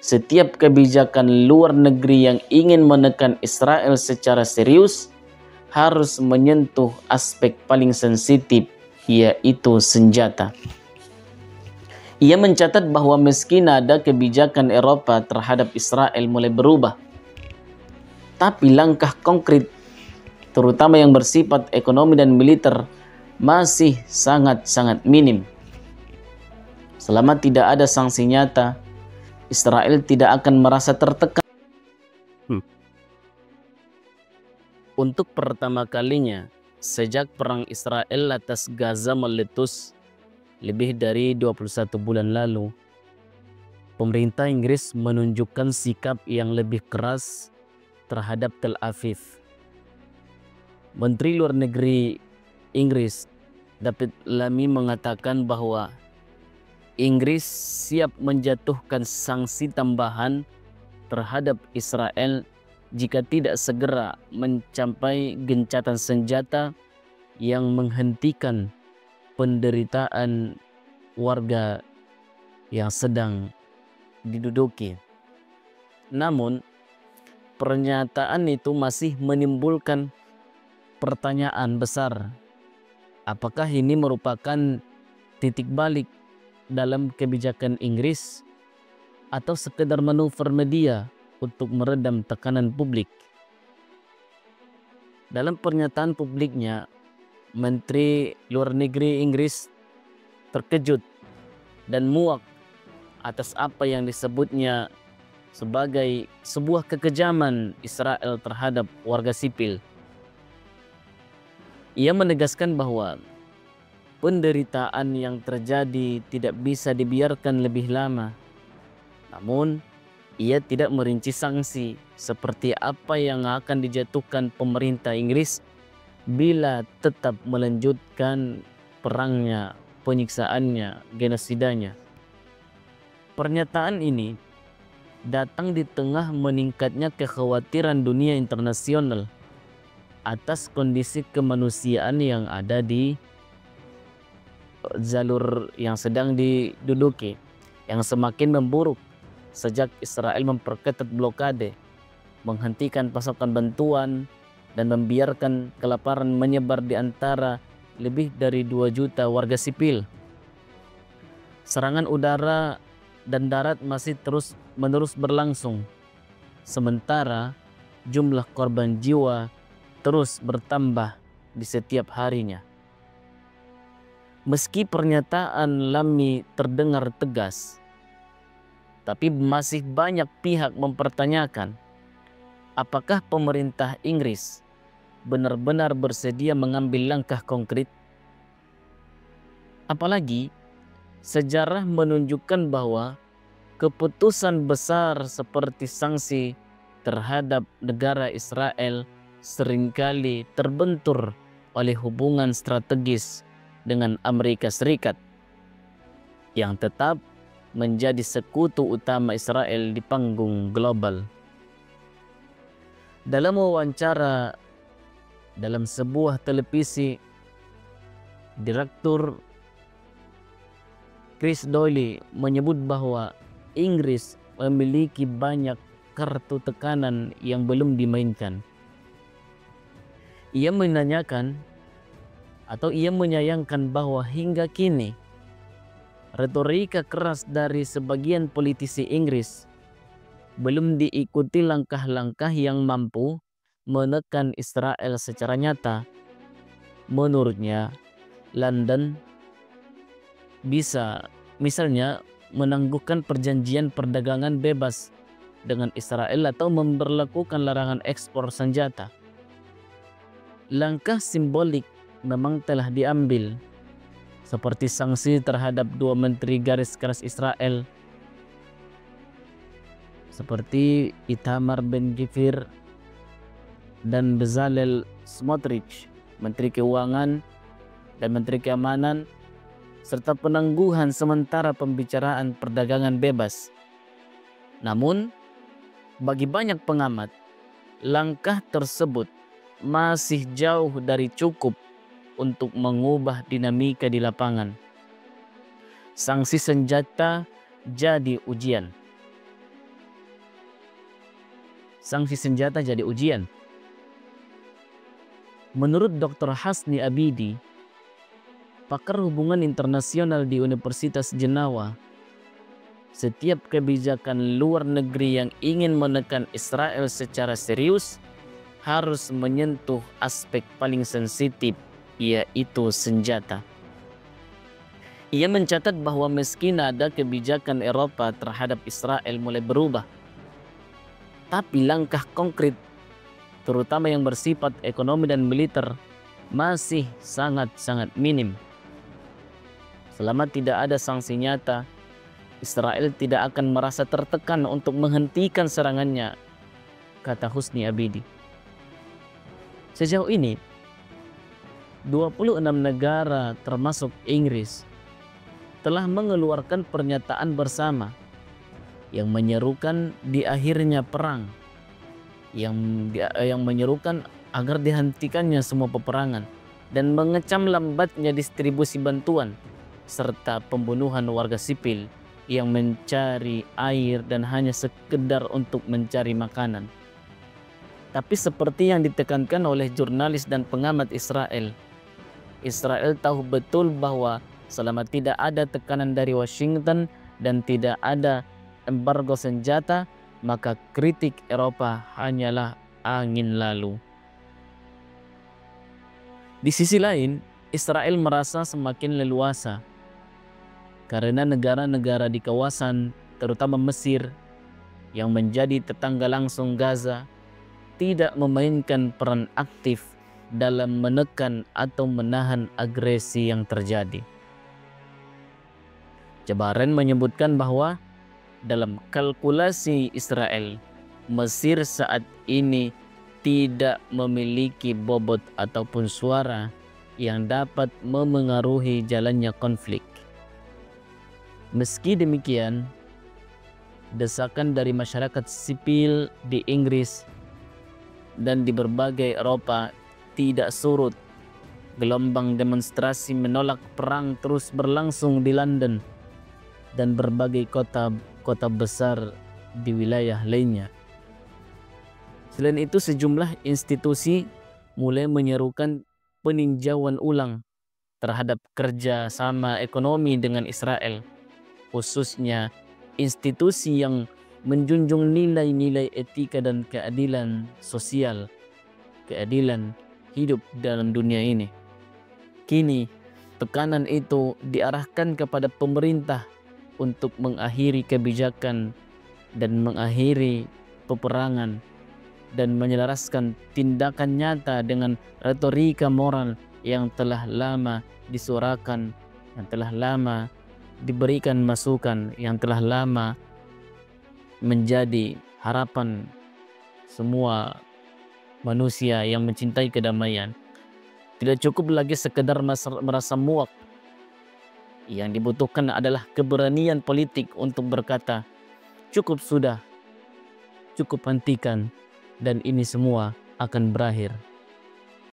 setiap kebijakan luar negeri yang ingin menekan Israel secara serius harus menyentuh aspek paling sensitif, yaitu senjata. Ia mencatat bahwa meski nada kebijakan Eropa terhadap Israel mulai berubah, tapi langkah konkret, terutama yang bersifat ekonomi dan militer, masih sangat-sangat minim. Selama tidak ada sanksi nyata, Israel tidak akan merasa tertekan. Untuk pertama kalinya sejak perang Israel atas Gaza meletus lebih dari 21 bulan lalu, pemerintah Inggris menunjukkan sikap yang lebih keras terhadap Tel Aviv. Menteri Luar Negeri Inggris David Lammy mengatakan bahwa Inggris siap menjatuhkan sanksi tambahan terhadap Israel jika tidak segera mencapai gencatan senjata yang menghentikan penderitaan warga yang sedang diduduki. Namun, pernyataan itu masih menimbulkan pertanyaan besar. Apakah ini merupakan titik balik dalam kebijakan Inggris atau sekedar manuver media untuk meredam tekanan publik? Dalam pernyataan publiknya, Menteri Luar Negeri Inggris terkejut dan muak atas apa yang disebutnya sebagai sebuah kekejaman Israel terhadap warga sipil. Ia menegaskan bahwa penderitaan yang terjadi tidak bisa dibiarkan lebih lama. Namun, ia tidak merinci sanksi seperti apa yang akan dijatuhkan pemerintah Inggris bila tetap melanjutkan perangnya, penyiksaannya, genosidanya. Pernyataan ini datang di tengah meningkatnya kekhawatiran dunia internasional atas kondisi kemanusiaan yang ada di jalur yang sedang diduduki, yang semakin memburuk sejak Israel memperketat blokade, menghentikan pasokan bantuan, dan membiarkan kelaparan menyebar di antara lebih dari 2 juta warga sipil. Serangan udara dan darat masih terus-menerus berlangsung, sementara jumlah korban jiwa terus bertambah di setiap harinya. Meski pernyataan Lammy terdengar tegas, tapi masih banyak pihak mempertanyakan apakah pemerintah Inggris benar-benar bersedia mengambil langkah konkret. Apalagi sejarah menunjukkan bahwa keputusan besar seperti sanksi terhadap negara Israel seringkali terbentur oleh hubungan strategis dengan Amerika Serikat yang tetap menjadi sekutu utama Israel di panggung global. Dalam wawancara dalam sebuah televisi, Direktur Chris Doyle menyebut bahwa Inggris memiliki banyak kartu tekanan yang belum dimainkan. Ia menyayangkan bahwa hingga kini retorika keras dari sebagian politisi Inggris belum diikuti langkah-langkah yang mampu menekan Israel secara nyata. Menurutnya, London bisa misalnya menangguhkan perjanjian perdagangan bebas dengan Israel atau memberlakukan larangan ekspor senjata. Langkah simbolik memang telah diambil, seperti sanksi terhadap 2 menteri garis keras Israel, seperti Itamar Ben-Gvir dan Bezalel Smotrich, Menteri Keuangan dan Menteri Keamanan, serta penangguhan sementara pembicaraan perdagangan bebas. Namun, bagi banyak pengamat, langkah tersebut masih jauh dari cukup untuk mengubah dinamika di lapangan. Sanksi senjata jadi ujian, sanksi senjata jadi ujian. Menurut Dr. Hasni Abidi, pakar hubungan internasional di Universitas Jenawa, setiap kebijakan luar negeri yang ingin menekan Israel secara serius harus menyentuh aspek paling sensitif, yaitu senjata. Ia mencatat bahwa meski nada kebijakan Eropa terhadap Israel mulai berubah, tapi langkah konkret, terutama yang bersifat ekonomi dan militer, masih sangat-sangat minim. Selama tidak ada sanksi nyata, Israel tidak akan merasa tertekan untuk menghentikan serangannya, kata Husni Abidi. Sejauh ini, 26 negara termasuk Inggris telah mengeluarkan pernyataan bersama yang menyerukan di akhirnya perang, yang menyerukan agar dihentikannya semua peperangan dan mengecam lambatnya distribusi bantuan serta pembunuhan warga sipil yang mencari air dan hanya sekedar untuk mencari makanan. Tapi seperti yang ditekankan oleh jurnalis dan pengamat Israel, Israel tahu betul bahwa selama tidak ada tekanan dari Washington dan tidak ada embargo senjata, maka kritik Eropa hanyalah angin lalu. Di sisi lain, Israel merasa semakin leluasa karena negara-negara di kawasan, terutama Mesir, yang menjadi tetangga langsung Gaza, tidak memainkan peran aktif dalam menekan atau menahan agresi yang terjadi. Jabaren menyebutkan bahwa dalam kalkulasi Israel, Mesir saat ini tidak memiliki bobot ataupun suara yang dapat memengaruhi jalannya konflik. Meski demikian, desakan dari masyarakat sipil di Inggris dan di berbagai Eropa tidak surut. Gelombang demonstrasi menolak perang terus berlangsung di London dan berbagai kota besar di wilayah lainnya. Selain itu, sejumlah institusi mulai menyerukan peninjauan ulang terhadap kerjasama ekonomi dengan Israel, khususnya institusi yang menjunjung nilai-nilai etika dan keadilan sosial, keadilan hidup dalam dunia ini. Kini, tekanan itu diarahkan kepada pemerintah untuk mengakhiri kebijakan dan mengakhiri peperangan dan menyelaraskan tindakan nyata dengan retorika moral yang telah lama disuarakan, yang telah lama diberikan masukan, yang telah lama menjadi harapan semua manusia yang mencintai kedamaian. Tidak cukup lagi sekedar merasa muak. Yang dibutuhkan adalah keberanian politik untuk berkata, cukup sudah, cukup hentikan, dan ini semua akan berakhir.